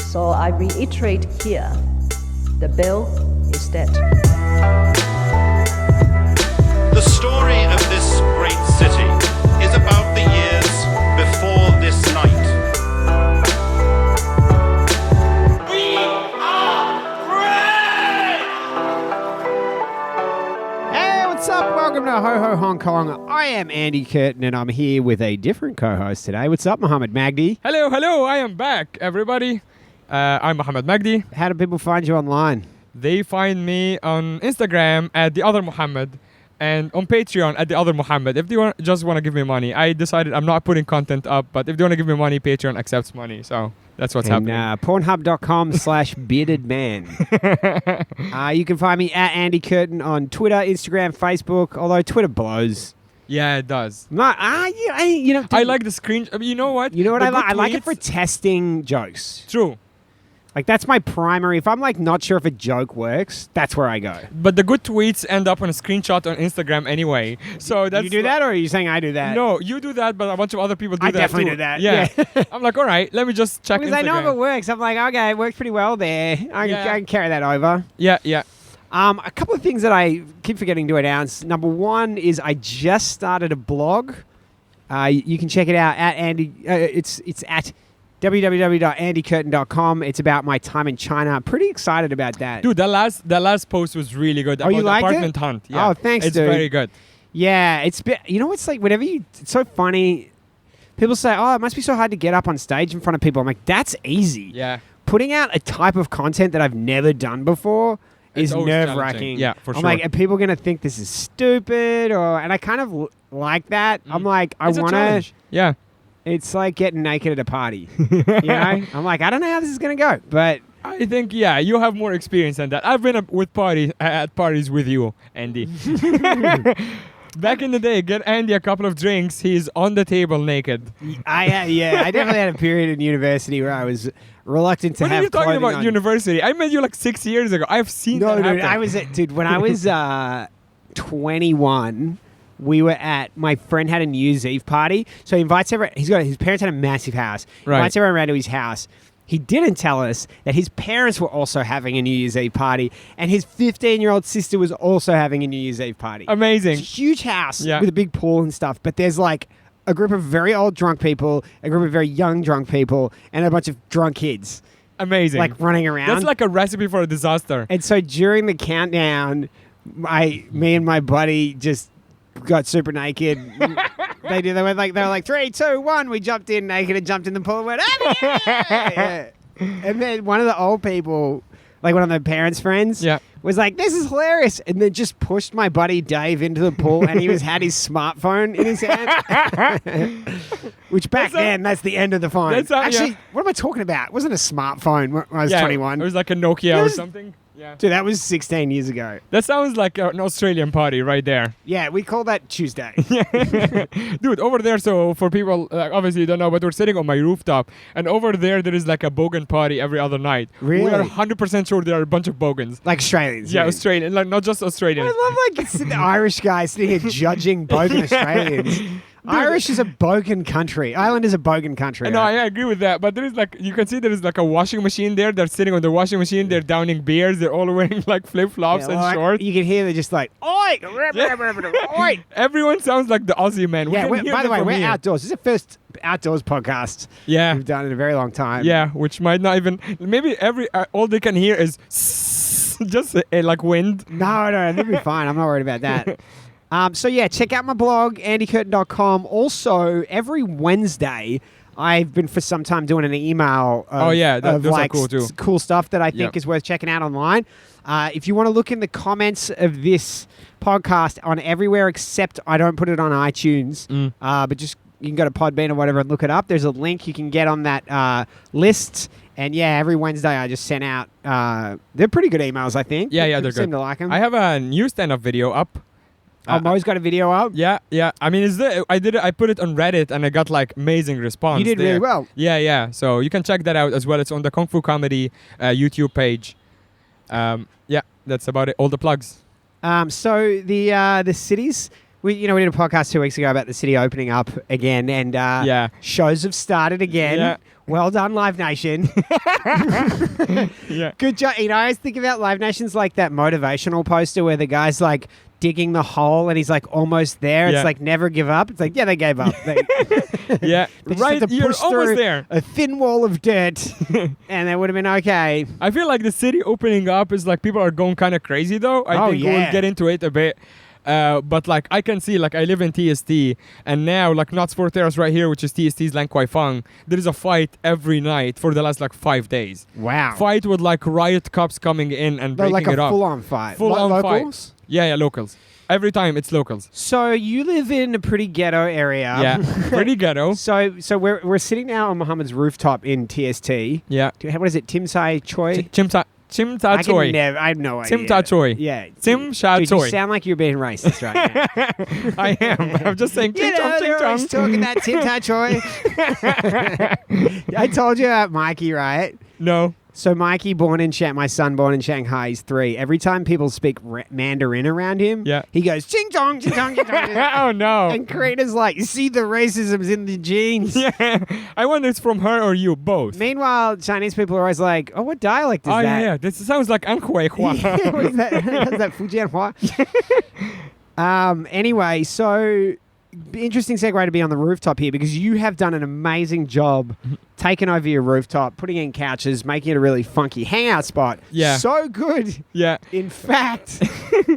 So I reiterate here, the bill is dead. The story of this great city is about the years before this night. We are free! Hey, what's up? Welcome to Ho Ho Hong Kong. I am Andy Curtin and I'm here with a different co-host today. What's up, Mohammed Magdi? Hello, I am back, everybody. I'm Mohammed Magdi. How do people find you online? They find me on Instagram at the other Mohammed and on Patreon at the other Mohammed. If they just want to give me money, I decided I'm not putting content up, but if they want to give me money, Patreon accepts money. So that's what's happening. Pornhub.com/beardedman. You can find me at Andy Curtin on Twitter, Instagram, Facebook, although Twitter blows. Yeah, it does. I like the screen. I mean, you know what? You know what The I like? good I like it tweets- for testing jokes. True. Like, that's my primary. If I'm, like, not sure if a joke works, that's where I go. But the good tweets end up on a screenshot on Instagram anyway. So that's You do that, or are you saying I do that? No, you do that, but a bunch of other people do I that definitely too. do that. Yeah. Yeah. I'm like, all right, let me just check Because Instagram. I know if it works. I'm like, okay, it works pretty well there. I can carry that over. Yeah. A couple of things that I keep forgetting to announce. Number one is I just started a blog. You can check it out at Andy. It's at www.andycurtin.com. It's about my time in China. I'm pretty excited about that. Dude, that last post was really good. Oh, you liked apartment it? hunt. Yeah. Oh, thanks, it's dude. very good. Yeah, it's like whenever it's so funny. People say, "Oh, it must be so hard to get up on stage in front of people." I'm like, that's easy. Yeah. Putting out a type of content that I've never done before is It's always nerve-wracking. challenging. Yeah, for I'm sure. like, are people going to think this is stupid? And I kind of like that. I'm like, I It's a want to... challenge. Yeah. It's like getting naked at a party. You know? I'm like, I don't know how this is going to go. But I think, you have more experience than that. I've been at parties with you, Andy. Back in the day, get Andy a couple of drinks. He's on the table naked. I definitely had a period in university where I was reluctant to What have are you talking clothing about on. University? I met you like 6 years ago. I've seen that happen. When I was 21, we were at, my friend had a New Year's Eve party. So he invites everyone, his parents had a massive house. He Right. invites everyone around to his house. He didn't tell us that his parents were also having a New Year's Eve party, and his 15-year-old sister was also having a New Year's Eve party. Amazing. It's a huge house Yeah. with a big pool and stuff, but there's like a group of very old drunk people, a group of very young drunk people, and a bunch of drunk kids Amazing. like running around. That's like a recipe for a disaster. And so during the countdown, me and my buddy just got super naked. They were like 3, 2, 1. We jumped in naked and jumped in the pool and went, "Oh, yeah!" And then one of the old people, like one of the parents' friends, was like, "This is hilarious," and then just pushed my buddy Dave into the pool, and he had his smartphone in his hand. Which back then, that's the end of the phone. Actually, what am I talking about? It wasn't a smartphone when I was 21. It was like a Nokia or something. Yeah. Dude, that was 16 years ago. That sounds like an Australian party right there. Yeah, we call that Tuesday. Dude, over there, so for people, obviously you don't know, but we're sitting on my rooftop, and over there is like a bogan party every other night. Really? We are 100% sure there are a bunch of bogans. Like Australians. Yeah, you mean? Australian, like not just Australians. I love the Irish guy sitting here judging bogan Australians. Irish is a bogan country. Ireland is a bogan country. No, I agree with that. But there is you can see there is like a washing machine there. They're sitting on the washing machine. They're downing beers. They're all wearing like flip-flops and shorts. You can hear they're just like, oi, oi. Everyone sounds like the Aussie man. Yeah, We can hear by the them way, from we're here. outdoors. This is the first outdoors podcast Yeah. we've done in a very long time. Yeah, which might not even... Maybe all they can hear is just like wind. No, it'll be fine. I'm not worried about that. Check out my blog, andycurtin.com. Also, every Wednesday, I've been for some time doing an email of, those are cool too. Cool stuff that I think is worth checking out online. If you want to look in the comments of this podcast on everywhere except I don't put it on iTunes, but just you can go to Podbean or whatever and look it up. There's a link you can get on that list. And every Wednesday I just send out, they're pretty good emails, I think. Yeah, they're People good. seem to like them. I have a new stand-up video up. Mo's got a video up. Yeah. I mean, I put it on Reddit and I got like amazing response. You did really well. Yeah. So you can check that out as well. It's on the Kung Fu Comedy YouTube page. That's about it. All the plugs. So the cities. We did a podcast 2 weeks ago about the city opening up again, and shows have started again. Yeah. Well done, Live Nation. Yeah. Good job. You know, I always think about Live Nation's like that motivational poster where the guy's like digging the hole and he's like almost there. Yeah. It's like never give up. It's like, yeah, they gave up. They Yeah. just Right. had to You're push almost through there. a thin wall of dirt and they would have been okay. I feel like the city opening up is like people are going kind of crazy though. I think yeah. we'll get into it a bit. But like I can see, like I live in TST, and now like Not Sport Terrace right here, which is TST's Lang Kwai Fong, there is a fight every night for the last like 5 days. Wow. Fight with like riot cops coming in and They're breaking like it a up. full-on fight. Full-on fight. Locals? Yeah, locals. Every time it's locals. So you live in a pretty ghetto area. Yeah, pretty ghetto. So we're sitting now on Mohammed's rooftop in TST. Yeah. What is it? Tim Sai Choi? Chimta Choi. I have no idea. Timta Choi. Yeah. Tim Sha Dude, you Choi. sound like you're being racist right now. I am. I'm just saying. You Ching chong, know, ching they're always chong. talking that Tim Tai Choi. I told you about Mikey, right? No. So Mikey, my son born in Shanghai, he's 3. Every time people speak Mandarin around him, Yeah. he goes, ching chong, ching chong, ching chong. Oh no. And Karina's like, you see the racism's in the genes. Yeah. I wonder it's from her or you, both. Meanwhile, Chinese people are always like, oh, what dialect is Oh that? yeah. This sounds like Anhui Hua. Yeah, what is that? Is that Fujian Hua? Anyway, so interesting segue to be on the rooftop here because you have done an amazing job taking over your rooftop, putting in couches, making it a really funky hangout spot. Yeah. So good. Yeah. In fact,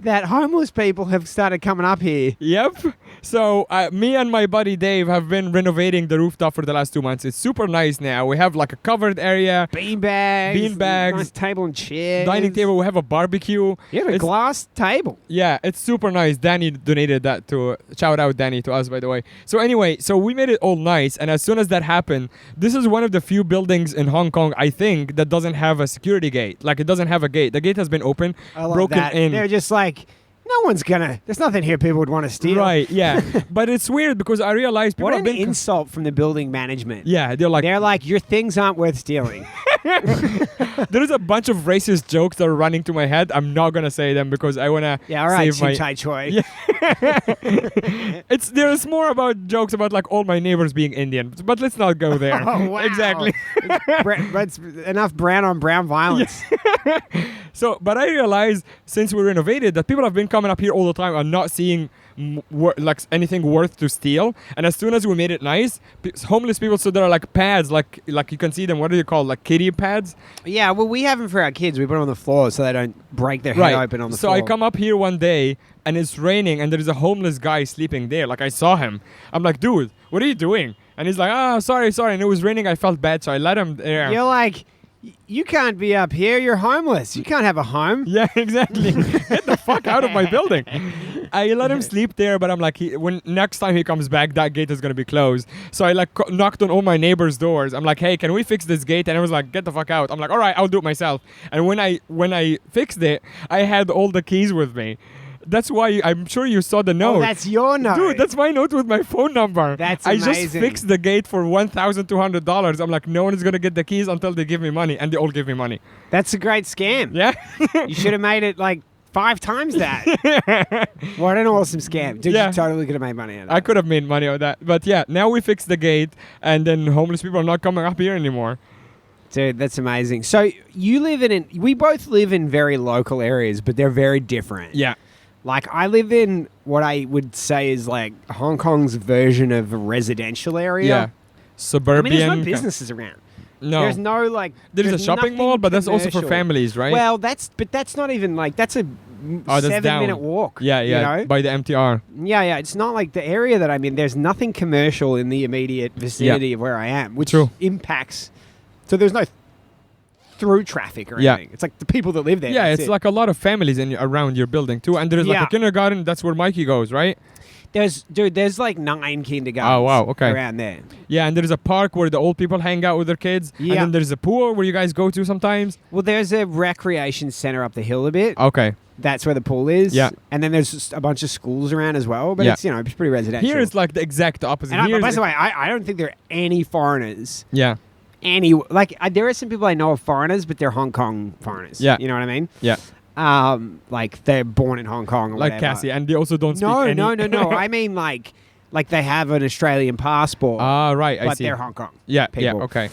that homeless people have started coming up here. Yep. So me and my buddy Dave have been renovating the rooftop for the last 2 months. It's super nice now. We have like a covered area, Beanbags. Nice table and chairs. dining table. We have a barbecue. You have a It's- glass table. Yeah, it's super nice. Danny donated that to shout out Danny to us, by the way. So anyway, so we made it all nice, and as soon as that happened, this is one of the few buildings in Hong Kong, I think, that doesn't have a security gate. Like it doesn't have a gate. The gate has been open, I love broken that. in. They're just like, no one's gonna. There's nothing here people would want to steal. Right, yeah. But it's weird because I realized people What have an been insult from the building management. yeah, they're like your things aren't worth stealing. there is a bunch of racist jokes that are running to my head. I'm not gonna say them because I wanna Yeah, all right, save my. Tai Choi. Yeah. There's more about jokes about like all my neighbors being Indian, but let's not go there. Oh, wow. Exactly. That's enough brown on brown violence. So, but I realized since we renovated that people have been coming up here all the time and not seeing like anything worth to steal. And as soon as we made it nice, homeless people, so there are like pads, like you can see them. What do you call like kiddie pads? Yeah, well, we have them for our kids. We put them on the floor so they don't break their head open on the So floor. I come up here one day and it's raining and there is a homeless guy sleeping there. Like I saw him. I'm like, dude, what are you doing? And he's like, oh, sorry. And it was raining. I felt bad, so I let him there. You're like, you can't be up here. You're homeless. You can't have a home. Yeah, exactly. Get the fuck out of my building. I let him sleep there, but I'm like, when next time he comes back, that gate is gonna be closed. So I like knocked on all my neighbors' doors. I'm like, hey, can we fix this gate? And I was like, get the fuck out. I'm like, all right, I'll do it myself. And when I fixed it, I had all the keys with me. That's why I'm sure you saw the note. Oh, that's your note. Dude, that's my note with my phone number. That's I just amazing. fixed the gate for $1,200. I'm like, no one is gonna get the keys until they give me money, and they all give me money. That's a great scam. Yeah. You should have made it like 5 times that. What an awesome scam. Dude, Yeah. you totally could have made money out of that. I could have made money on that. But yeah, now we fixed the gate, and then homeless people are not coming up here anymore. Dude, that's amazing. So we both live in very local areas, but they're very different. Yeah. Like, I live in what I would say is like Hong Kong's version of a residential area. Yeah. Suburban. I mean, there's no businesses around. No. There's no, like... There's a there's shopping nothing mall, but that's also for commercial. families, right? Well, that's not even like... That's a that's 7-minute down. walk. Yeah, yeah. You know? By the MTR. Yeah. It's not like the area that I'm in. There's nothing commercial in the immediate vicinity of where I am, which True. impacts... So there's no through traffic or Yeah. anything. It's like the people that live there. Yeah, that's it's it. like a lot of families around your building too. And there's like Yeah. a kindergarten. That's where Mikey goes, right? There's like 9 kindergartens Oh, wow, okay. around there. Yeah, and there's a park where the old people hang out with their kids. And Yeah. then there's a pool where you guys go to sometimes. Well, there's a recreation center up the hill a bit. Okay. That's where the pool is. Yeah. And then there's just a bunch of schools around as well. But Yeah. it's pretty residential. Here it's like the exact opposite. and Here's by the way, I don't think there are any foreigners. yeah. There are some people I know of foreigners, but they're Hong Kong foreigners. Yeah. You know what I mean? Yeah. Like they're born in Hong Kong or Like whatever. Cassie. And they also don't speak No, any... no. I mean like they have an Australian passport, Ah, right. I but see. they're Hong Kong. Yeah, people. yeah, okay.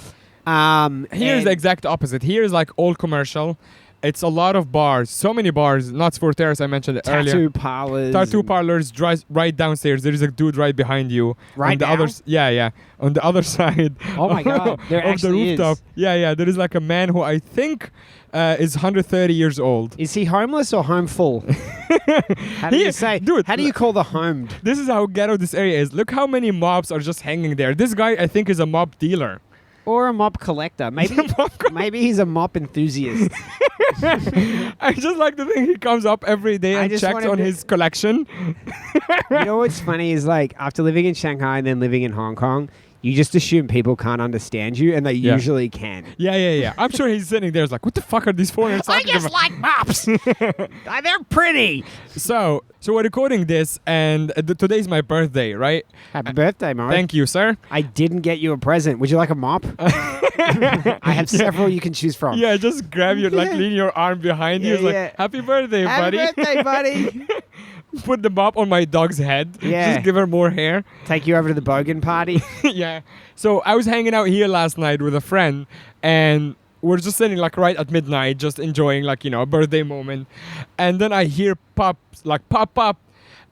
Here's the exact opposite. Here is like all commercial. It's a lot of bars, so many bars. Nuts for Terrace, I mentioned it earlier. Tattoo parlors, right downstairs. There is a dude right behind you. Right on the now? other, yeah. On the other side. Oh my God, there of the actually is. rooftop. Yeah. There is like a man who I think is 130 years old. Is he homeless or homeful? How do you say? Dude, how do you call the homed? This is how ghetto this area is. Look how many mobs are just hanging there. This guy, I think, is a mob dealer. Or a mop collector. Maybe he's a mop enthusiast. I just like to think he comes up every day I and just checks wanted on to- his collection. You know what's funny is like after living in Shanghai and then living in Hong Kong, you just assume people can't understand you, and they Yeah. usually can. Yeah. I'm sure he's sitting there like, what the fuck are these foreigners talking about? like mops. They're pretty. So we're recording this, and today's my birthday, right? Happy birthday, Murray. Thank you, sir. I didn't get you a present. Would you like a mop? I have several you can choose from. Yeah, just grab your, like, Yeah. lean your arm behind you. Yeah, It's like, yeah. happy birthday, Happy buddy. birthday, buddy. Put the mop on my dog's head. Yeah. Just give her more hair. Take you over to the Bogan party. Yeah. So I was hanging out here last night with a friend, and we're just sitting like right at midnight, just enjoying like, a birthday moment. And then I hear pop, pop.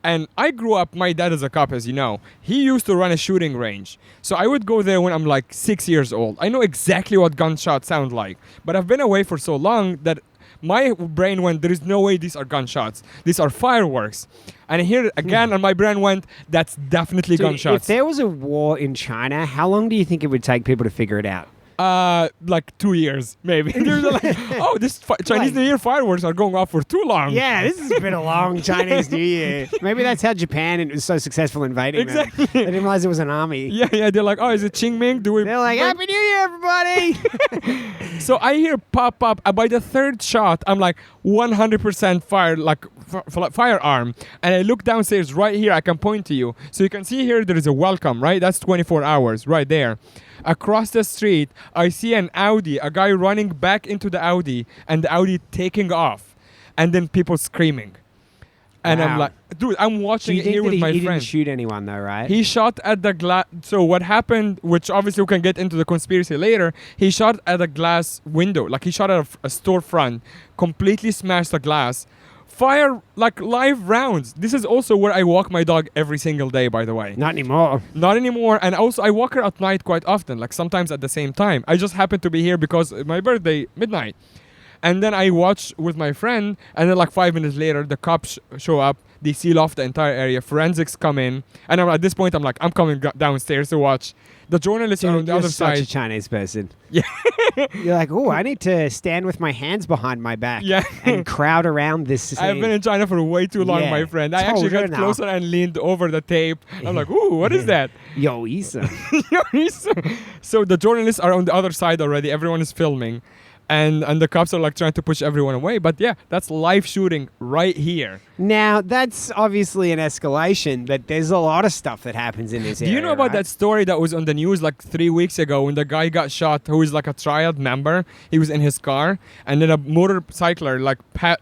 And I grew up, my dad is a cop, as you know. He used to run a shooting range. So I would go there when I'm like 6 years old. I know exactly what gunshots sound like. But I've been away for so long that my brain went, there is no way these are gunshots. These are fireworks. And here again, and my brain went, that's definitely Dude, gunshots. if there was a war in China, how long do you think it would take people to figure it out? Like 2 years, maybe. They're like, oh, this Chinese New Year fireworks are going off for too long. Yeah, this has been a long Chinese New Year. Maybe that's how Japan was so successful invading Exactly. them. They didn't realize it was an army. Yeah, they're like, oh, is it Qingming? Do we? They're like, Happy New Year, everybody! So I hear pop. And by the third shot, I'm like 100% fire, like firearm. And I look downstairs right here. I can point to you. So you can see here there is a welcome, right? That's 24 hours right there. Across the street, I see an Audi, a guy running back into the Audi, and the Audi taking off. And then people screaming. And I'm Wow. like, dude, I'm Do watching you it think here that with my he friend. didn't shoot anyone, though, right? He shot at the glass. So what happened, which obviously we can get into the conspiracy later, he shot at a glass window. Like he shot at a storefront, completely smashed the glass. Fire like live rounds. This is also where I walk my dog every single day, by the way. Not anymore. Not anymore. And also I walk her at night quite often, like sometimes at the same time. I just happen to be here because my birthday, midnight. And then I watch with my friend, and then like 5 minutes later, the cops show up. They seal off the entire area. Forensics come in, and at this point, I'm like, I'm coming downstairs to watch. The journalists are on Dude, the you're other such a side. Chinese person. Yeah. You're like, oh, I need to stand with my hands behind my back Yeah. and crowd around this scene. I've been in China for way too long, Yeah. my friend. I actually got Now. closer and leaned over the tape. I'm like, ooh, what is that? Yo, Issa. So the journalists are on the other side already. Everyone is filming. And the cops are like trying to push everyone away. But yeah, that's live shooting right here. Now, that's obviously an escalation, but there's a lot of stuff that happens in this Do area. you know about right? that story that was on the news like 3 weeks ago when the guy got shot who is like a Triad member? He was in his car and then a motorcycler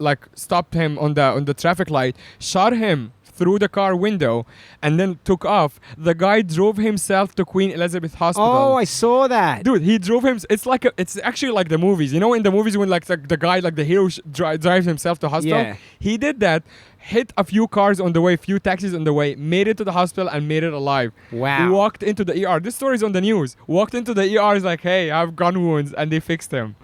like stopped him on the traffic light, shot him through the car window and then took off. The guy drove himself to Queen Elizabeth Hospital. Oh, I saw that. Dude, he drove him. It's actually like the movies. You know, in the movies when like the guy, like the hero, drives himself to hospital. Yeah. He did that. Hit a few cars on the way, few taxis on the way, made it to the hospital and made it alive. Wow. Walked into the ER. This story is on the news. Walked into the ER. Is like, hey, I have gun wounds, and they fixed him.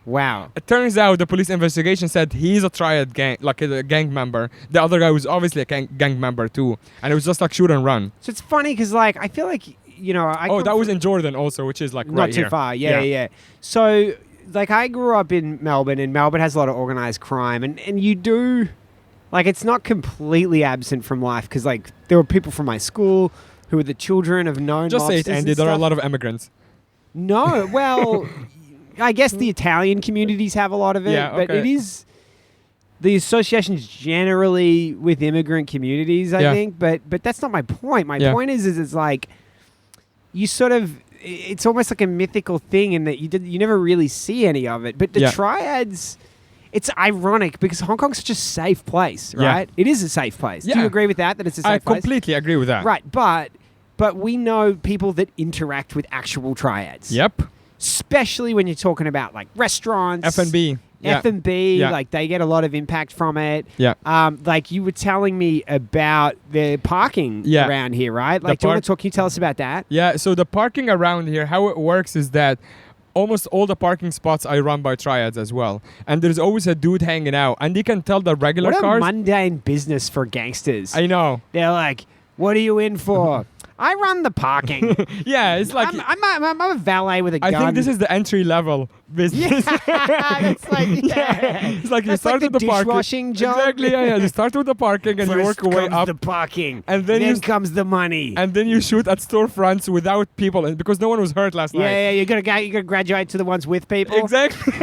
Wow. It turns out the police investigation said he's a Triad gang, like a gang member. The other guy was obviously a gang member too, and it was just like shoot and run. So it's funny because, like, I feel like, you know, I Oh, come that was from- in Jordan also, which is like not right too here. far. Yeah. So, like, I grew up in Melbourne, and Melbourne has a lot of organized crime, and you do, like, it's not completely absent from life because, like, there were people from my school who were the children of known Just say it, mobsters and Andy. There are a stuff. lot of immigrants. No, well, I guess the Italian communities have a lot of it, Yeah, but okay. it is the associations generally with immigrant communities, I Yeah. think. But that's not my point. My Yeah. point is it's like you sort of, it's almost like a mythical thing in that you never really see any of it. But the Yeah. triads, it's ironic because Hong Kong's such a safe place, Yeah. right? It is a safe place. Do Yeah. you agree with that? That it's a I safe place, completely agree with that. right? But we know people that interact with actual triads. Yep. especially when you're talking about like restaurants, F&B. Yeah. F&B, Yeah. like they get a lot of impact from it. Yeah. Like you were telling me about the parking Yeah. around here, right? Like, do you want to talk? Can you tell us about that? Yeah, so the parking around here, how it works is that almost all the parking spots I run by Triads as well. And there's always a dude hanging out. And you can tell the regular What a cars. mundane business for gangsters. I know. They're like, what are you in for? I run the parking. Yeah, it's like... I'm a valet with a gun. I think this is the entry level business. It's like, It's like you That's start like with the the parking. dishwashing job. Exactly, yeah. You start with the parking and you First work your way comes up. the parking, And then comes the money. And then you shoot at storefronts without people and because no one was hurt last night. yeah, you gotta graduate to the ones with people. Exactly.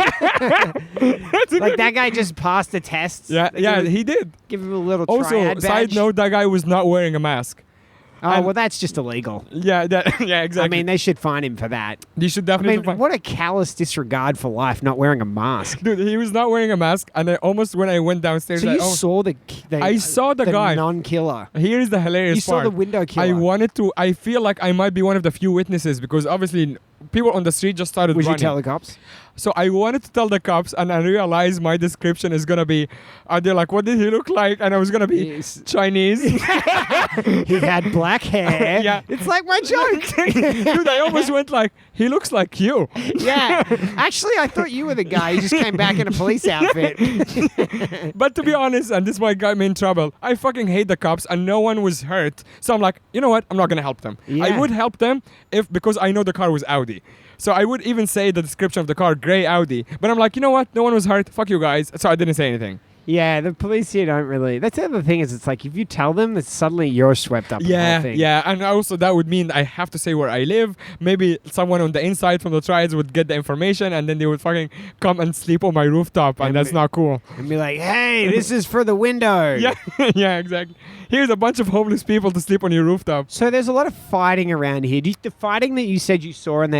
Like that guy just passed the test. Yeah, They yeah, give, he did. give him a little Also, Triad side badge. note, that guy was not wearing a mask. Oh, and- well, that's just illegal. Yeah, yeah, exactly. I mean, they should fine him for that. you should I definitely mean, find- what a callous disregard for life, not wearing a mask. Dude, he was not wearing a mask, and I almost when I went downstairs, So you I saw the I saw the guy. non-killer. Here is the hilarious You saw part. the window killer. I wanted to. I feel like I might be one of the few witnesses because obviously people on the street just started Would you running. tell the cops? So I wanted to tell the cops, and I realized my description is gonna be, they're like, "What did he look like?" And I was gonna be Yes. Chinese. He had black hair. Yeah. It's like my joke. Dude, I almost went like, "He looks like you." Yeah. Actually, I thought you were the guy who just came back in a police outfit. But to be honest, and this might got me in trouble, I fucking hate the cops, and no one was hurt. So I'm like, you know what? I'm not gonna help them. Yeah. I would help them because I know the car was Audi. So I would even say the description of the car, gray Audi. But I'm like, you know what? No one was hurt. Fuck you guys. So I didn't say anything. Yeah, the police here don't really. That's the other thing is, it's like if you tell them, that suddenly you're swept up in the whole Yeah, thing. yeah, and also that would mean I have to say where I live. Maybe someone on the inside from the Triads would get the information, and then they would fucking come and sleep on my rooftop, and And that's me- not cool. And be like, hey, this is for the window. Yeah, yeah, exactly. Here's a bunch of homeless people to sleep on your rooftop. So there's a lot of fighting around here. The fighting that you said you saw in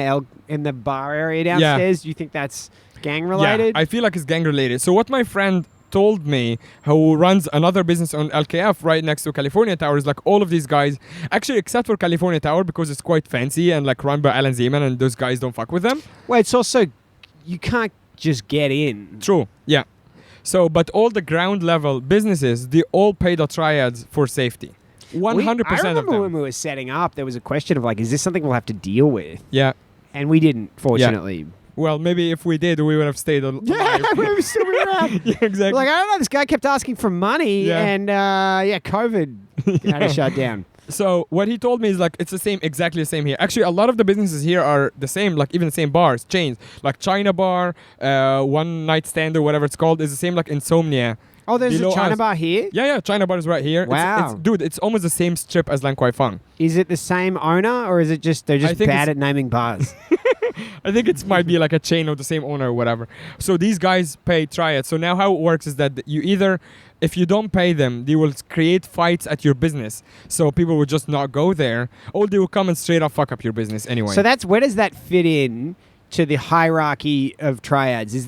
the bar area downstairs, do you think that's gang related? Yeah, I feel like it's gang related. So what my friend told me, who runs another business on LKF right next to California Tower, is like all of these guys, actually except for California Tower because it's quite fancy and like run by Alan Zeman, and those guys don't fuck with them. Well, it's also, you can't just get in. True. Yeah. So, but all the ground level businesses, they all pay the Triads for safety. 100% I of remember them. when we were setting up, there was a question of like, is this something we'll have to deal with? Yeah. And we didn't, fortunately. Well, maybe if we did, we would have stayed alive. Yeah, we were still around. Yeah, exactly. Like, I don't know, this guy kept asking for money, Yeah. and COVID had to shut down. So what he told me is like it's the same, exactly the same here. Actually, a lot of the businesses here are the same, like even the same bars, chains, like China Bar, One Night Stand or whatever it's called, is the same like Insomnia. Oh, there's Below a China us. bar here? Yeah, China Bar is right here. Wow. Dude, it's almost the same strip as Lan Kwai Fong. Is it the same owner, or is it just they're I just think bad it's- at naming bars? I think it might be like a chain of the same owner or whatever. So these guys pay Triad. So now how it works is that you either, if you don't pay them, they will create fights at your business. So people will just not go there, or they will come and straight up fuck up your business anyway. So where does that fit in to the hierarchy of Triads? Is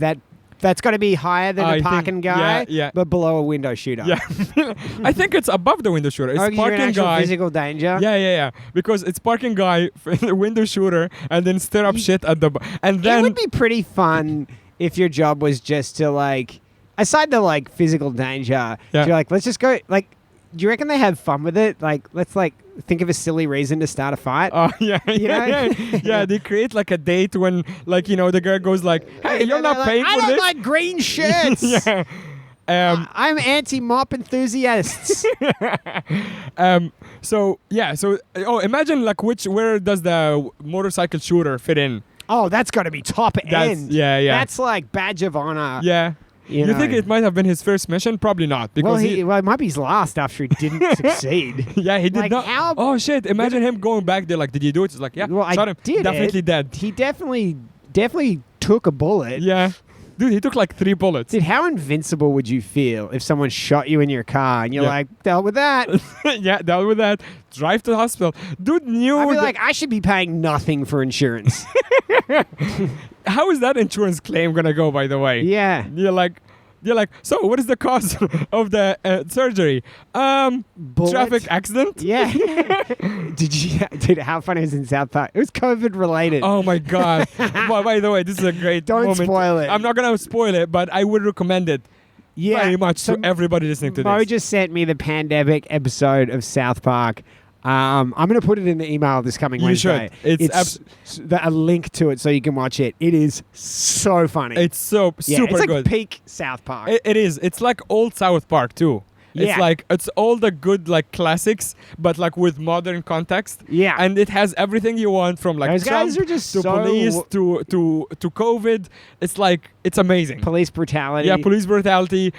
that's got to be higher than I a think- parking guy, yeah. but below a window shooter? yeah, I think it's above the window shooter. It's Oh, 'cause you're in parking actual guy. physical danger? Yeah. Because it's parking guy, window shooter, and then stir up shit at the and It then would be pretty fun if your job was just to like, aside the like physical danger, Yeah. you're like, let's just go, like, do you reckon they have fun with it? Like, let's like think of a silly reason to start a fight. oh yeah, You know? yeah. They create like a date when like the girl goes like, "Hey, you're not They're paying like, for I don't this." like green shirts. Yeah. I'm anti-mop enthusiasts. So imagine like where does the motorcycle shooter fit in? Oh, that's got to be top end. yeah. That's like badge of honor. Yeah. You think it might have been his first mission? Probably not, because Well, it might be his last after he didn't succeed. yeah, he did Like, not. how- Oh shit! Imagine him going back there. Like, did you do it? It's like, yeah, Well, I shot him. did Definitely it. dead. He definitely took a bullet. Yeah, dude, he took like 3 bullets. Dude, how invincible would you feel if someone shot you in your car and you're Yeah. like, dealt with that? Yeah, dealt with that. Drive to the hospital. Dude knew. I'd be that- like, I should be paying nothing for insurance. how is that insurance claim gonna go? By the way, Yeah. You're like, They're like, so what is the cause of the surgery? Bullet? Traffic accident. Yeah. Dude, how funny is it in South Park? It was COVID related. Oh my god! Well, by the way, this is a great Don't moment. spoil it. I'm not gonna spoil it, but I would recommend it very much so to everybody listening to Mo this. just sent me the pandemic episode of South Park. I'm going to put it in the email this coming You Wednesday. should. It's a link to it so you can watch it. It is so funny. It's so yeah, super it's like good. peak South Park. It is. It's like old South Park too. Yeah. It's like it's all the good like classics, but like with modern context. Yeah. And it has everything you want from like Those guys Trump are just to so police to COVID. It's like it's amazing. Police brutality. Yeah, police brutality,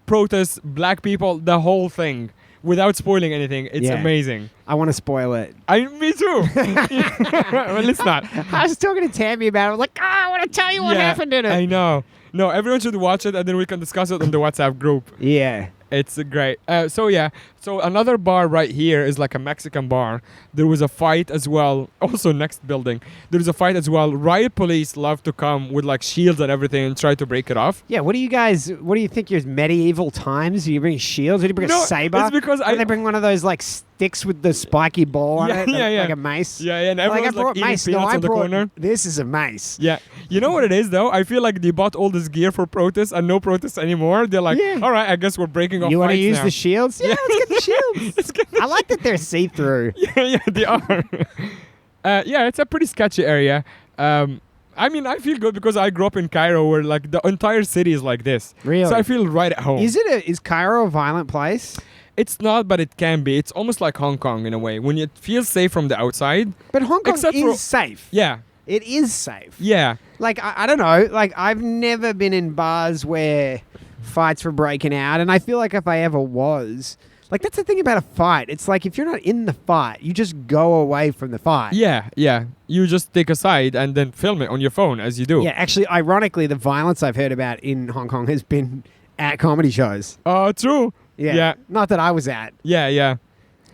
protests, black people, the whole thing. Without spoiling anything, it's Yeah. amazing. I want to spoil it. Me too. Well, let's not. I was talking to Tammy about it. I was like, I want to tell you what happened in it. I know. No, everyone should watch it, and then we can discuss it on the WhatsApp group. Yeah. It's great. So another bar right here is like a Mexican bar. There was a fight as well. Also next building, there was a fight as well. Riot police love to come with like shields and everything and try to break it off. Yeah, what do you think you're medieval times? Do you bring shields? Do you bring a saber? It's because Or they bring one of those like sticks with the spiky ball on it, Yeah. like a mace. Yeah, and Like, I everyone's like brought eating mace. peanuts No, I on the brought, corner. this is a mace. Yeah. You know what it is though? I feel like they bought all this gear for protests and no protests anymore. They're like, Yeah. all right, I guess we're breaking off You want to fights use now. the shields? Yeah, let's get the shields. I like that they're see-through. Yeah, they are. It's a pretty sketchy area. I mean, I feel good because I grew up in Cairo where like the entire city is like this. Really? So I feel right at home. Is Cairo a violent place? It's not, but it can be. It's almost like Hong Kong in a way. When it feels safe from the outside. But Hong Kong Except for- is safe. Yeah. It is safe. Yeah. Like, I don't know. Like, I've never been in bars where fights were breaking out. And I feel like if I ever was... Like, that's the thing about a fight. It's like, if you're not in the fight, you just go away from the fight. Yeah. You just take a side and then film it on your phone as you do. Yeah, actually, ironically, the violence I've heard about in Hong Kong has been at comedy shows. Oh, true. Yeah. Yeah. Not that I was at. Yeah.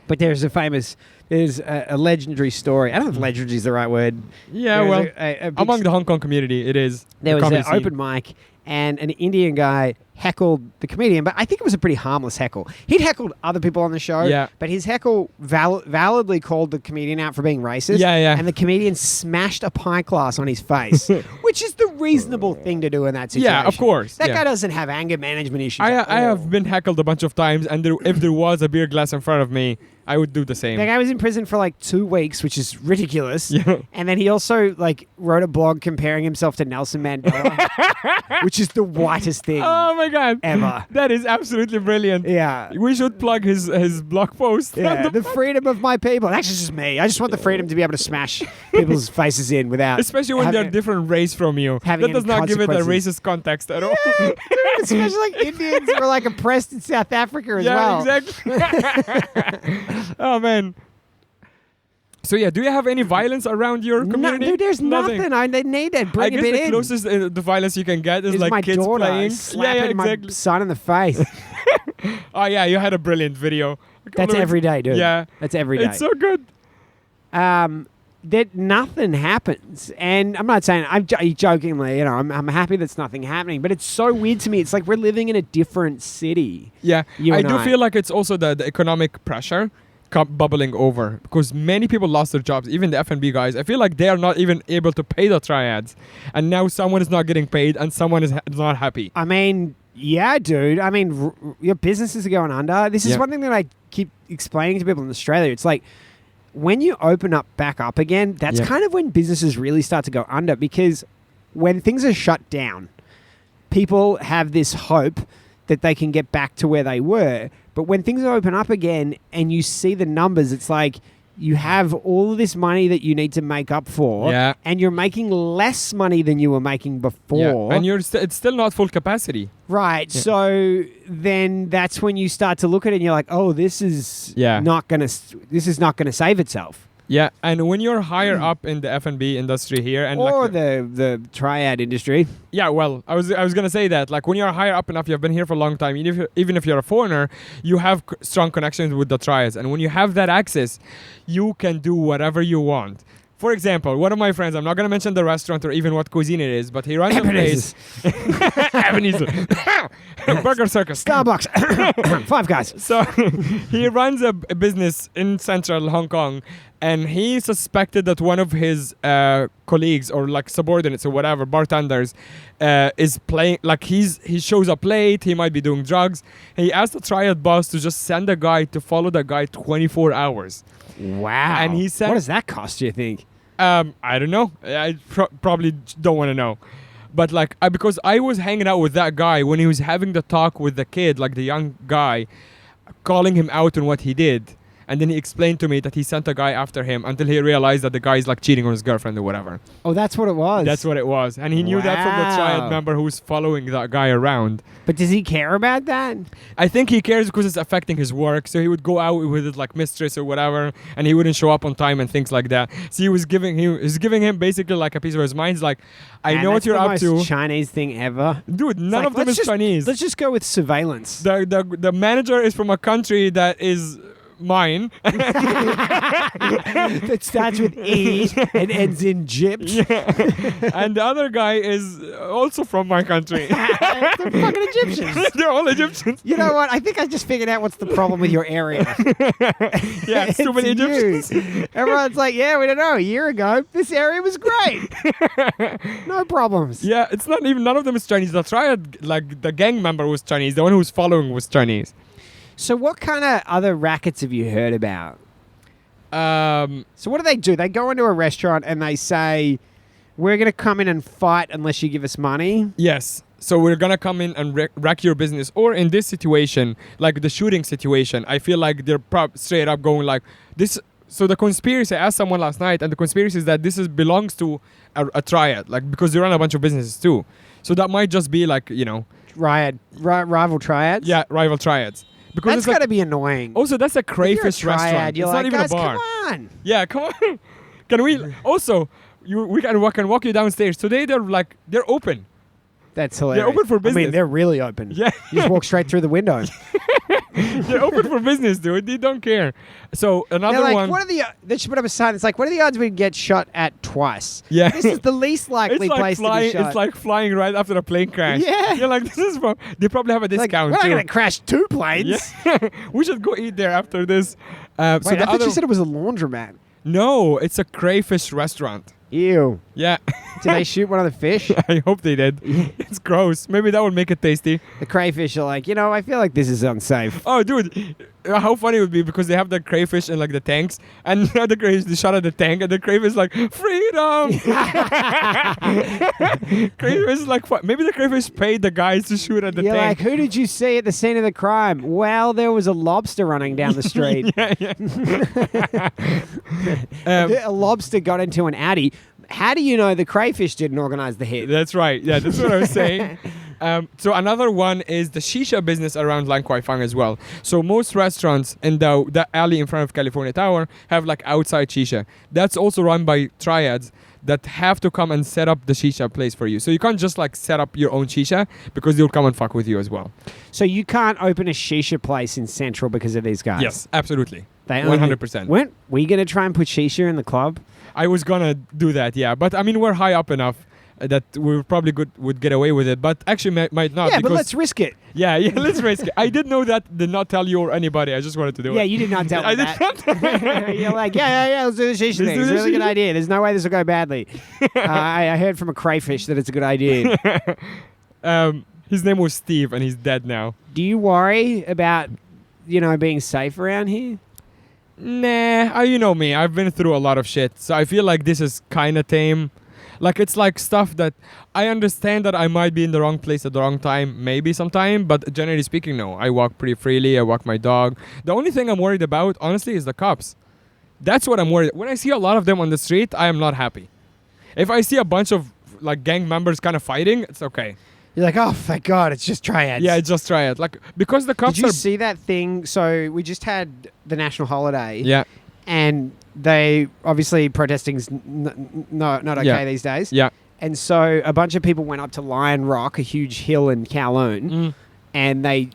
But there's a legendary story. I don't know if legendary is the right word. Yeah, There's well, a big among the Hong Kong community, it is. There the was an comedy scene. open mic, and an Indian guy heckled the comedian, but I think it was a pretty harmless heckle. He'd heckled other people on the show, Yeah. but his heckle validly called the comedian out for being racist. Yeah. And the comedian smashed a pint glass on his face, which is the reasonable thing to do in that situation. Yeah, of course. That yeah. guy doesn't have anger management issues. I at all. have been heckled a bunch of times, and if there was a beer glass in front of me, I would do the same. That guy was in prison for like 2 weeks, which is ridiculous. Yeah. And then he also like wrote a blog comparing himself to Nelson Mandela, which is the whitest thing Oh my god. ever. That is absolutely brilliant. Yeah. We should plug his blog post. Yeah, the freedom of my people. That's just me. I just want the freedom to be able to smash people's faces in without... Especially when they're different race from you. having That does any not give it a consequences. racist context at all. Especially like Indians were like oppressed in South Africa as well. Yeah, exactly. Oh man. So yeah, do you have any violence around your No, community? dude, there's nothing. They need that. I Bring a guess bit the in. closest the violence you can get is Is like my kids daughter playing. slapping my exactly. son in the face. Oh yeah, you had a brilliant video. That's every day, dude. Yeah. That's every day. It's so good. That nothing happens, and I'm not saying I'm jokingly, I'm happy that's nothing happening, but it's so weird to me. It's like we're living in a different city. Yeah, You I and do I. feel like it's also the economic pressure bubbling over because many people lost their jobs, even the F&B guys. I feel like they are not even able to pay the triads, and now someone is not getting paid and someone is not happy. I mean, yeah, dude. I mean, your businesses are going under. This is Yeah. one thing that I keep explaining to people in Australia. It's like when you open up back up again, that's Yeah. kind of when businesses really start to go under, because when things are shut down, people have this hope that they can get back to where they were. But when things open up again and you see the numbers, it's like you have all of this money that you need to make up for, Yeah. and you're making less money than you were making before. Yeah, and it's still not full capacity. Right. Yeah. So then that's when you start to look at it and you're like, oh, this is Yeah. not going to save itself. Yeah, and when you're higher up in the F&B industry here, and Or like the triad industry. yeah, well, I was gonna say that like when you're higher up enough, you've been here for a long time. Even if you're a foreigner, you have strong connections with the triads, and when you have that access, you can do whatever you want. For example, one of my friends, I'm not going to mention the restaurant or even what cuisine it is, but he runs a place. Ebenezer. Burger Circus. Starbucks. Five Guys. So he runs a business in central Hong Kong, and he suspected that one of his colleagues or like subordinates or whatever, bartenders, is playing, like he shows up late, he might be doing drugs. He asked the Triad boss to just send a guy to follow the guy 24 hours. Wow. And he said, what does that cost, do you think? I don't know. I probably don't want to know. But like, because I was hanging out with that guy when he was having the talk with the kid, like the young guy, calling him out on what he did. And then he explained to me that he sent a guy after him until he realized that the guy is like cheating on his girlfriend or whatever. Oh, that's what it was. That's what it was. And he knew that from the Triad member who was following that guy around. But does he care about that? I think he cares because it's affecting his work. So he would go out with his like mistress or whatever, and he wouldn't show up on time and things like that. So he was giving him basically like a piece of his mind. He's like, I know what you're up to. That's the most Chinese thing ever. Dude, none of them is Chinese. Let's just go with surveillance. The manager is from a country that is mine. That starts with E and ends in gyps. Yeah. And the other guy is also from my country. They're fucking Egyptians. They're all Egyptians. You know what? I think I just figured out what's the problem with your area. Yeah, it's too many Egyptians. Everyone's like, yeah, we don't know. A year ago, this area was great. No problems. Yeah, it's not even, none of them is Chinese. The Triad, like the gang member was Chinese. The one who was following was Chinese. So what kind of other rackets have you heard about? So what do? They go into a restaurant and they say, we're going to come in and fight unless you give us money? Yes. So we're going to come in and wreck your business. Or in this situation, like the shooting situation, I feel like they're straight up going like this. So the conspiracy, I asked someone last night, and the conspiracy is that this belongs to a Triad, like because they run a bunch of businesses too. So that might just be like, you know. Rival Triads? Yeah, rival Triads. Because that's got to be annoying. Also, that's a crayfish restaurant. You're it's like, not even guys, a bar. come on. Yeah, come on. Can we also? We can walk you downstairs. Today they're open. That's hilarious. They're open for business. I mean, they're really open. Yeah. You just walk straight through the window. They're open for business, dude. They don't care. So another like, one. What are the? They should put up a sign. It's like, what are the odds we get shot at twice? Yeah. This is the least likely place to be shot. It's like flying right after a plane crash. Yeah. You're like, this is from. They probably have a discount. We're not too. going to crash two planes. Yeah. We should go eat there after this. Wait, I thought you said it was a laundromat. No, it's a crayfish restaurant. Ew. Yeah. Did they shoot one of the fish? I hope they did. It's gross. Maybe that would make it tasty. The crayfish are like, I feel like this is unsafe. Oh, dude. How funny it would be because they have the crayfish in like the tanks, and the crayfish, they shot at the tank, and the crayfish is like, freedom! Crayfish is like, maybe the crayfish paid the guys to shoot at the You're tank. like, who did you see at the scene of the crime? Well, there was a lobster running down the street. Yeah. A lobster got into an Audi. How do you know the crayfish didn't organize the hit? That's right. Yeah, that's what I was saying. So another one is the shisha business around Lan Kwai Fang as well. So most restaurants in the alley in front of California Tower have like outside shisha. That's also run by Triads that have to come and set up the shisha place for you. So you can't just like set up your own shisha because they'll come and fuck with you as well. So you can't open a shisha place in Central because of these guys? Yes, absolutely. They 100%. Were you going to try and put shisha in the club? I was gonna do that, yeah. But I mean, we're high up enough that we probably would get away with it. But actually, might not. Yeah, but let's risk it. Yeah, let's risk it. I did know that. Did not tell you or anybody. I just wanted to do it. Yeah, you did not tell me that. You're like, yeah, let's do the shisha thing. It's a really good idea. There's no way this will go badly. I heard from a crayfish that it's a good idea. His name was Steve, and he's dead now. Do you worry about, being safe around here? Nah, you know me. I've been through a lot of shit, so I feel like this is kind of tame. Like, it's like stuff that I understand that I might be in the wrong place at the wrong time, maybe sometime, but generally speaking, no. I walk pretty freely. I walk my dog. The only thing I'm worried about, honestly, is the cops. That's what I'm worried. When I see a lot of them on the street, I am not happy. If I see a bunch of like gang members kind of fighting, it's okay. You're like, oh, thank God, it's just Triads. Yeah, just try it. Like, because the cops Did you see that thing? So we just had the national holiday. Yeah. And they obviously protesting's not okay these days. Yeah. And so a bunch of people went up to Lion Rock, a huge hill in Kowloon, and they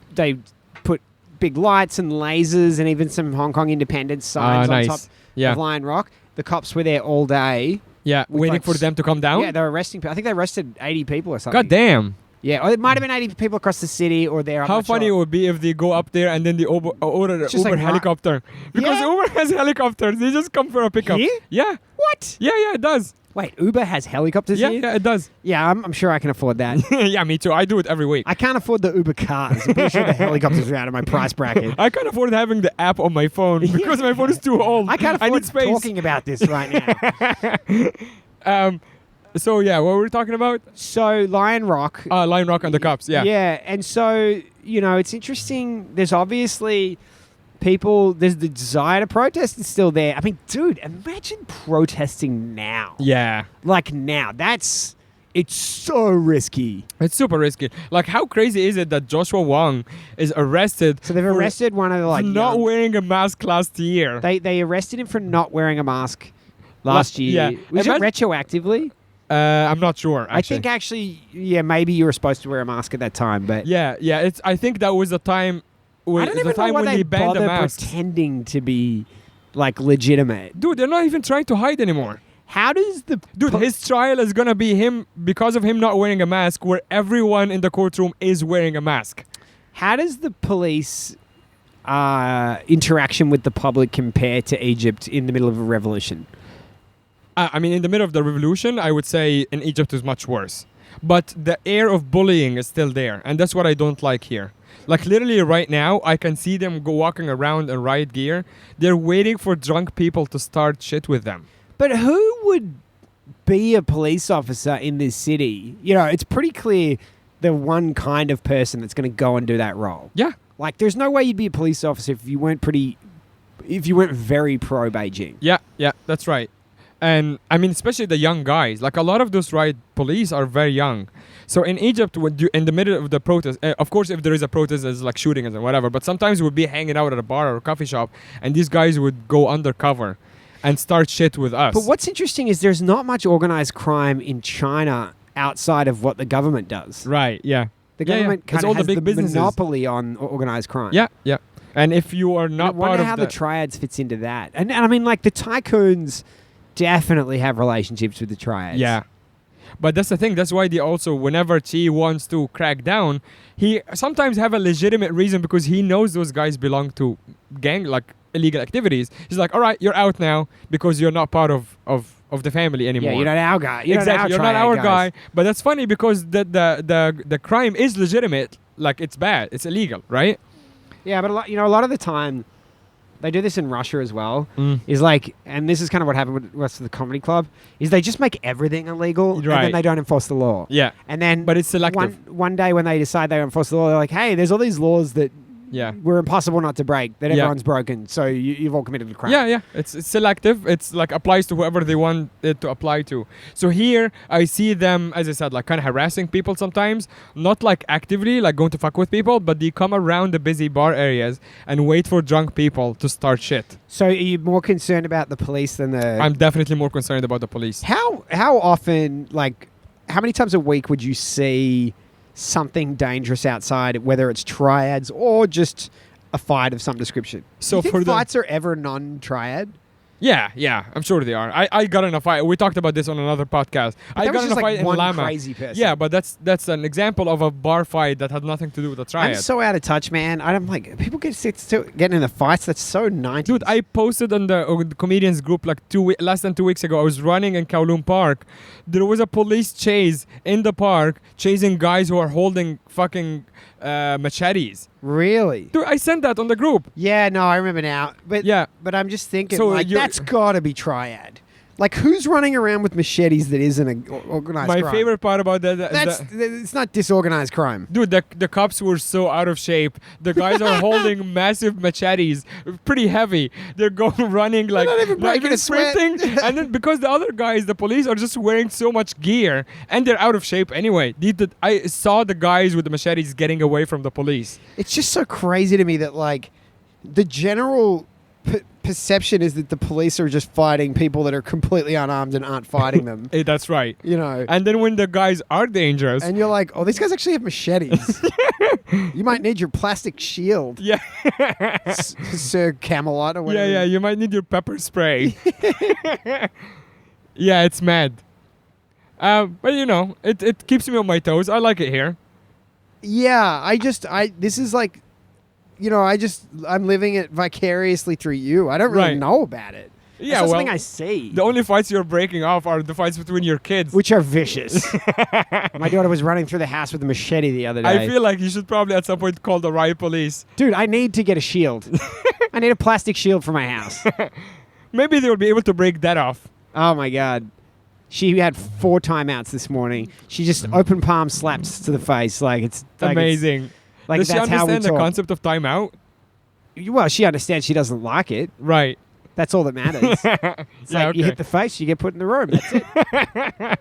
put big lights and lasers and even some Hong Kong independence signs on top of Lion Rock. the cops were there all day. Yeah, With, waiting like, for them to come down. Yeah, they were arresting people. I think they arrested 80 people or something. God damn. Yeah, or it might have been 80 people across the city or there. I'm How not funny sure. it would be if they go up there and then they order an It's just Uber like helicopter. Because Yeah? Uber has helicopters. They just come for a pickup. Here? Yeah. What? Yeah, it does. Wait, Uber has helicopters Yeah, here? yeah, it does. Yeah, I'm sure I can afford that. Yeah, me too. I do it every week. I can't afford the Uber cars. I'm pretty sure the helicopters are out of my price bracket. I can't afford having the app on my phone because my phone is too old. I can't need afford space. talking about this right now. So yeah, what were we talking about? So Lion Rock. Lion Rock and the cops. Yeah. Yeah, and so, it's interesting. There's obviously people, there's the desire to protest is still there. I mean, dude, imagine protesting now. Yeah. Like now. It's so risky. It's super risky. Like, how crazy is it that Joshua Wong is arrested? So they've for arrested one of the not wearing a mask last year. They arrested him for not wearing a mask last year. yeah. Was it Imagine- retroactively? I'm not sure. I think maybe you were supposed to wear a mask at that time, but Yeah. I think that was the time. I don't even know why they he banned the bother masks. pretending to be like legitimate. Dude, they're not even trying to hide anymore. How does the Dude, his trial is gonna be him because of him not wearing a mask, where everyone in the courtroom is wearing a mask. How does the police interaction with the public compare to Egypt in the middle of a revolution? I mean, in the middle of the revolution, I would say in Egypt is much worse. But the air of bullying is still there, and that's what I don't like here. Like, literally right now, I can see them walking around in riot gear. They're waiting for drunk people to start shit with them. But who would be a police officer in this city? It's pretty clear the one kind of person that's going to go and do that role. Yeah. Like, there's no way you'd be a police officer if you weren't very pro Beijing. Yeah, that's right. And I mean, especially the young guys. Like, a lot of those riot police are very young. So in Egypt, in the middle of the protest, of course, if there is a protest, there's like shootings and whatever. But sometimes we'd be hanging out at a bar or a coffee shop, and these guys would go undercover and start shit with us. But what's interesting is there's not much organized crime in China outside of what the government does. Right, yeah. The government It's kind all of has the big businesses. monopoly on organized crime. Yeah. And if you are I not wonder part of how the Triads fits into that. And I mean, like, the tycoons definitely have relationships with the Triads. Yeah. But that's the thing. That's why they also, whenever Chi wants to crack down, he sometimes have a legitimate reason because he knows those guys belong to illegal activities. He's like, all right, you're out now because you're not part of the family anymore. Yeah, you're not our guy. Exactly, you're not our guys. guy. But that's funny because the crime is legitimate. Like, it's bad. It's illegal, right? Yeah, but a lot of the time, they do this in Russia as well. Mm. Is like, and this is kind of what happened with the rest of the comedy club, is they just make everything illegal and Right. then they don't enforce the law. Yeah. And then But it's selective. one day when they decide they enforce the law, they're like, hey, there's all these laws that Yeah. were impossible not to break, that Yeah. everyone's broken, so you've all committed a crime. Yeah. It's selective. It's like applies to whoever they want it to apply to. So here I see them, as I said, like kind of harassing people sometimes, not like actively like going to fuck with people, but they come around the busy bar areas and wait for drunk people to start shit. So are you more concerned about the police than the... I'm definitely more concerned about the police. How often, like, how many times a week would you see something dangerous outside, whether it's triads or just a fight of some description? So Do you for think the fights are ever non-triad? Yeah, I'm sure they are. I got in a fight. We talked about this on another podcast. But I that got was in a just fight like in one Lama. crazy person. Yeah, but that's an example of a bar fight that had nothing to do with the I'm Triad. so out of touch, man. I'm like, people still getting in the fights. That's so 90s. Dude, I posted on the comedians group like less than 2 weeks ago. I was running in Kowloon Park. There was a police chase in the park chasing guys who are holding fucking machetes. Really? Dude, I sent that on the group. Yeah, no, I remember now. But Yeah. but I'm just thinking, So like, that's got to be triad. Like, who's running around with machetes that isn't an organized My crime? favorite part about that, It's not disorganized crime. dude, the cops were so out of shape. The guys are holding massive machetes, pretty heavy. They're going running like not even breaking a sweat. sprinting. And then because the other guys, the police, are just wearing so much gear and they're out of shape anyway. I saw the guys with the machetes getting away from the police. It's just so crazy to me that, like, the general perception is that the police are just fighting people that are completely unarmed and aren't fighting them. That's right. You know. And then when the guys are dangerous, And you're like, oh, these guys actually have machetes. You might need your plastic shield, yeah, Sir Camelot or whatever. yeah, you might need your pepper spray. Yeah, it's mad. But you know, it keeps me on my toes. I like it here. Yeah, this is like, you know, I'm living it vicariously through you. I don't really Right. know about it. Yeah, That's not well, something I see. the only fights you're breaking off are the fights between your kids. Which are vicious. My daughter was running through the house with a machete the other day. I feel like you should probably at some point call the riot police. Dude, I need to get a shield. I need a plastic shield for my house. Maybe they will be able to break that off. Oh my God. She had 4 timeouts this morning. She just open palm slaps to the face. Like it's like Amazing. Like Does she that's how we understand the talk. concept of timeout? Well, she understands she doesn't like it. Right. That's all that matters. It's Yeah, like you okay. hit the face, you get put in the room. That's it.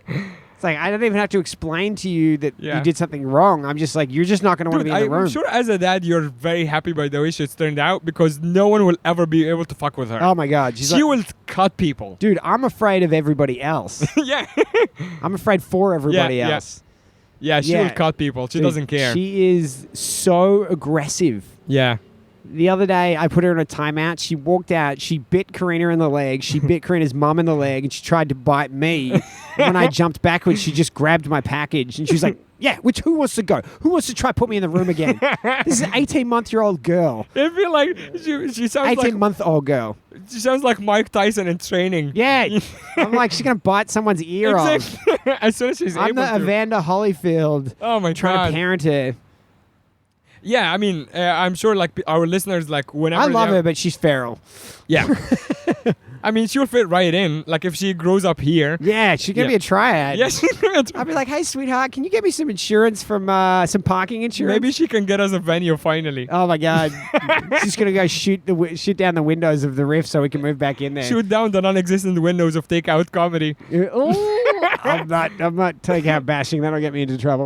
It's like I don't even have to explain to you that Yeah. you did something wrong. I'm just like, you're just not going to want to Dude, be in the room. I'm sure as a dad you're very happy by the way she's turned out because no one will ever be able to fuck with her. Oh my God. She's She like, will cut people. dude, I'm afraid of everybody else. Yeah. I'm afraid for everybody Yeah, yeah. else. Yeah, she Yeah. will cut people. She Dude, doesn't care. She is so aggressive. Yeah. The other day, I put her in a timeout. She walked out. She bit Karina in the leg. She bit Karina's mum in the leg, and she tried to bite me. When I jumped backwards, she just grabbed my package, and she was like, "Yeah, who wants to go? Who wants to try put me in the room again?" This is an 18-month-old girl. I feel like she sounds like 18-month-old girl. she sounds like Mike Tyson in training. Yeah, I'm like, she's gonna bite someone's ear off. Exactly. As soon as she's I'm able the to. Evander Holyfield Oh my trying god. to parent her. Yeah, I mean, I'm sure like our listeners like whenever I they love have- her, but she's feral. Yeah. I mean, she'll fit right in. Like if she grows up here. Yeah, she's gonna Yeah. be a triad. Yes. I'll be like, hey, sweetheart, can you get me some insurance from some parking insurance? Maybe she can get us a venue finally. Oh my God, she's gonna go shoot down the windows of the Riff so we can move back in there. Shoot down the non-existent windows of takeout comedy. I'm not takeout bashing. That'll get me into trouble.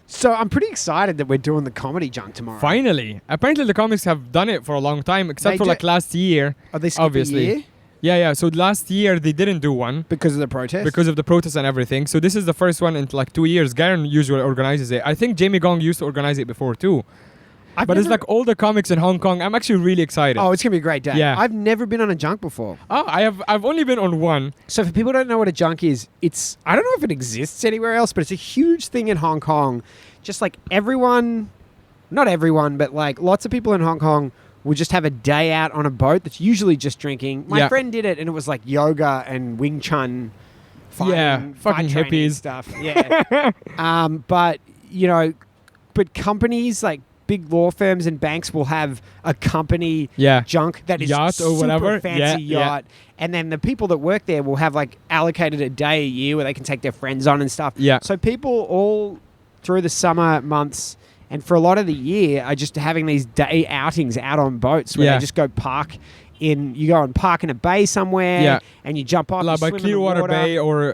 So I'm pretty excited that we're doing the comedy junk tomorrow. Finally. Apparently the comics have done it for a long time, except They for do- like last year. Are they skipping Obviously. a year Yeah. So last year they didn't do one because of the protest? because of the protests and everything. So this is the first one in like 2 years. Garen usually organizes it. I think Jamie Gong used to organize it before too. But it's like all the comics in Hong Kong. I'm actually really excited. oh, it's gonna be a great day. Yeah. I've never been on a junk before. Oh, I've only been on one. So for people who don't know what a junk is, I don't know if it exists anywhere else, but it's a huge thing in Hong Kong. Just like not everyone, but like lots of people in Hong Kong will just have a day out on a boat that's usually just drinking. My Yeah. friend did it, and it was like yoga and Wing Chun. Yeah, fucking fight training hippies. stuff. Yeah. But you know, companies like big law firms and banks will have a company Yeah. junk that is Yacht or super whatever. fancy Yeah, yeah. yacht. And then the people that work there will have like allocated a day a year where they can take their friends on and stuff. Yeah. So people all through the summer months and for a lot of the year are just having these day outings out on boats where Yeah. they just go park you go and park in a bay somewhere Yeah. and you jump off Like you by swim in the Clearwater water. Bay or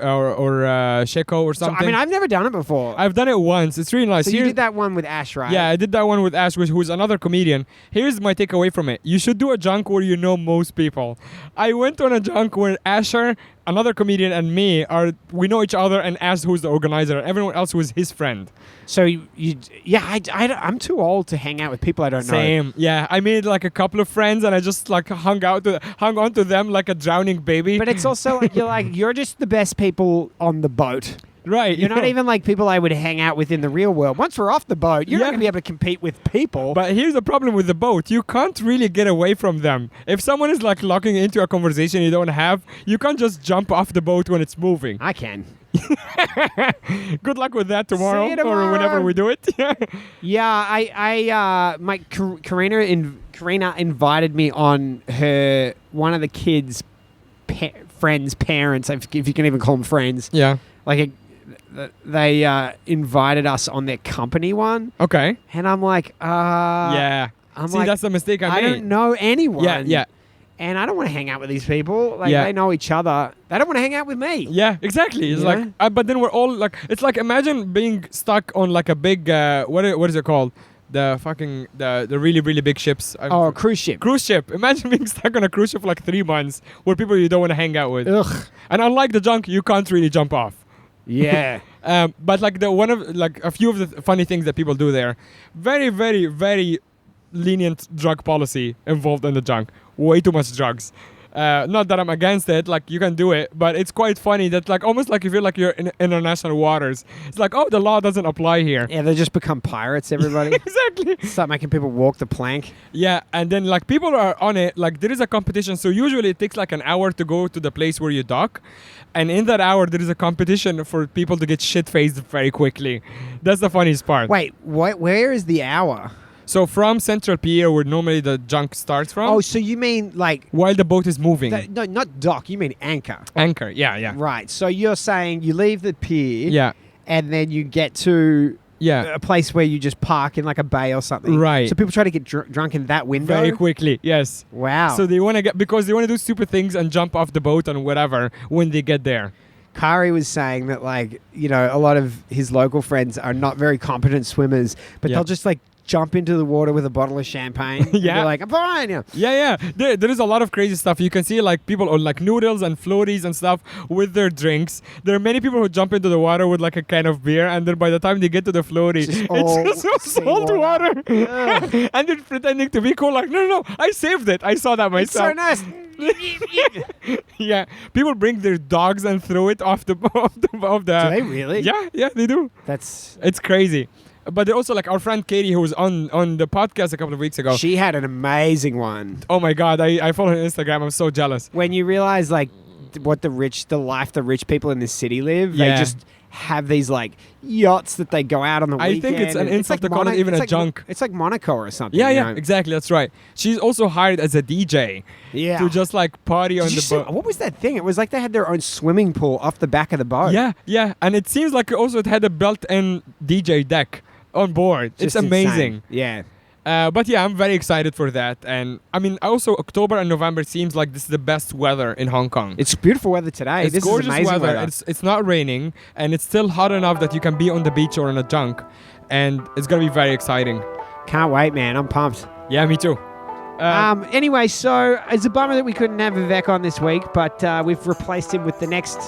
Sheko or So, something. I mean, I've never done it before. I've done it once. It's really nice. So you Here's- did that one with Ash, right? Yeah, I did that one with Ash, who's another comedian. Here's my takeaway from it. You should do a junk where you know most people. I went on a junk where Asher, another comedian, and we know each other, and Ash, who's the organizer. Everyone else was his friend. So I'm too old to hang out with people I don't know. Same. Yeah, I made like a couple of friends, and I just like hung on to them like a drowning baby. But it's also like you're just the best people on the boat. right. You're not even like people I would hang out with in the real world. Once we're off the boat, you're not Yeah. going to be able to compete with people. But here's the problem with the boat. You can't really get away from them. If someone is like locking into a conversation you don't have, you can't just jump off the boat when it's moving. I can. Good luck with that tomorrow, See you tomorrow. or whenever we do it. Yeah, Karina invited me on one of the kids' friends' parents, if you can even call them friends. Yeah. They invited us on their company one, Okay. and I'm like, Yeah. I'm See, like, that's the mistake I I made. don't know anyone. Yeah, yeah. And I don't want to hang out with these people. Like, Yeah. they know each other. They don't want to hang out with me. Yeah, exactly. It's Yeah. like, but then we're all like, it's like imagine being stuck on like a big, what is it called? the really really big ships. Oh, cruise ship. Cruise ship. Imagine being stuck on a cruise ship for like 3 months with people you don't want to hang out with. Ugh. And unlike the junk, you can't really jump off. Yeah. But like a few of the funny things that people do there, very very very lenient drug policy involved in the junk. Way too much drugs. Not that I'm against it, like you can do it, but it's quite funny that like almost like you feel like you're in international waters. It's like, oh, the law doesn't apply here. Yeah, they just become pirates, everybody. Exactly. Start making people walk the plank. Yeah, and then like people are on it, like there is a competition, so usually it takes like an hour to go to the place where you dock, and in that hour there is a competition for people to get shit-faced very quickly. That's the funniest part. Wait, where is the hour? So from Central Pier, where normally the junk starts from, Oh, so you mean like... while the boat is moving. No, not dock. You mean anchor. Anchor, yeah. Right. So you're saying you leave the pier... Yeah. And then you get to... Yeah. A place where you just park in like a bay or something. Right. So people try to get drunk in that window? Very quickly, yes. Wow. So they want to because they want to do stupid things and jump off the boat and whatever when they get there. Kari was saying that, like, you know, a lot of his local friends are not very competent swimmers, but Yeah. they'll just, like, jump into the water with a bottle of champagne. And Yeah. they're like, I'm fine. Yeah. Yeah. There is a lot of crazy stuff. You can see like people on like noodles and floaties and stuff with their drinks. There are many people who jump into the water with like a can of beer, and then by the time they get to the floaty, it's just salt water. And they're pretending to be cool. Like, no, I saved it. I saw that It's so myself. nice. Yeah, people bring their dogs and throw it off the Do they really? Yeah, they do. It's crazy. But they also like our friend Katie, who was on the podcast a couple of weeks ago. She had an amazing one. Oh my God, I follow her on Instagram. I'm so jealous. When you realize, like, what the rich people in the city live, Yeah. they just have these, like, yachts that they go out on the I weekend. think it's an and insult to call it even a junk. It's like Monaco or something. Yeah, you yeah, know? exactly. That's right. She's also hired as a DJ Yeah. to just like party on Did you the see- boat. what was that thing? It was like they had their own swimming pool off the back of the boat. Yeah, and it seems like also it had a built-in DJ deck on board. Just It's amazing. insane. Yeah. But yeah, I'm very excited for that. And I mean, also October and November seems like this is the best weather in Hong Kong. It's beautiful weather today. It's this gorgeous is amazing weather. It's not raining, and it's still hot enough that you can be on the beach or on a junk, and it's gonna be very exciting. Can't wait, man. I'm pumped. Yeah, me too. Anyway, so it's a bummer that we couldn't have Vivek on this week, but we've replaced him with the next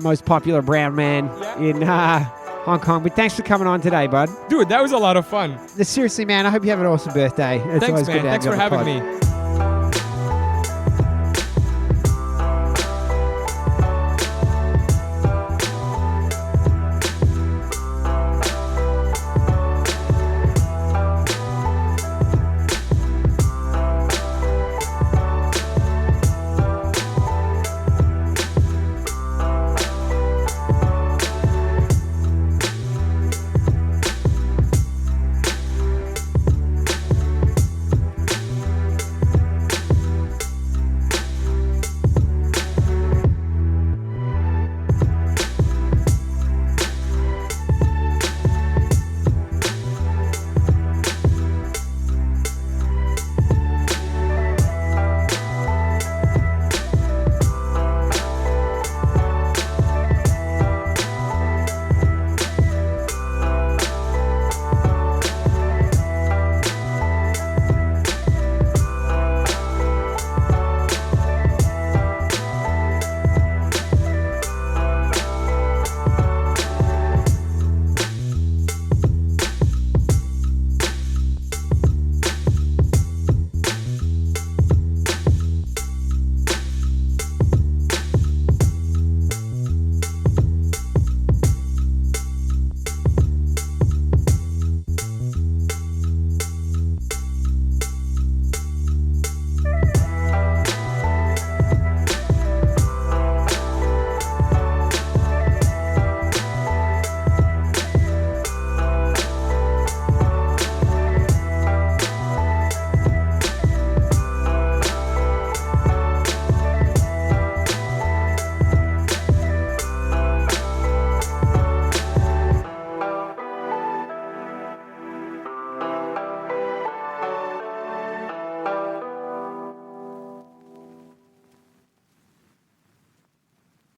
most popular brown man in Hong Kong. But thanks for coming on today, bud. Dude, that was a lot of fun. Seriously, man, I hope you have an awesome birthday. It's Thanks, always man. good to have Thanks you for on the having pod. me.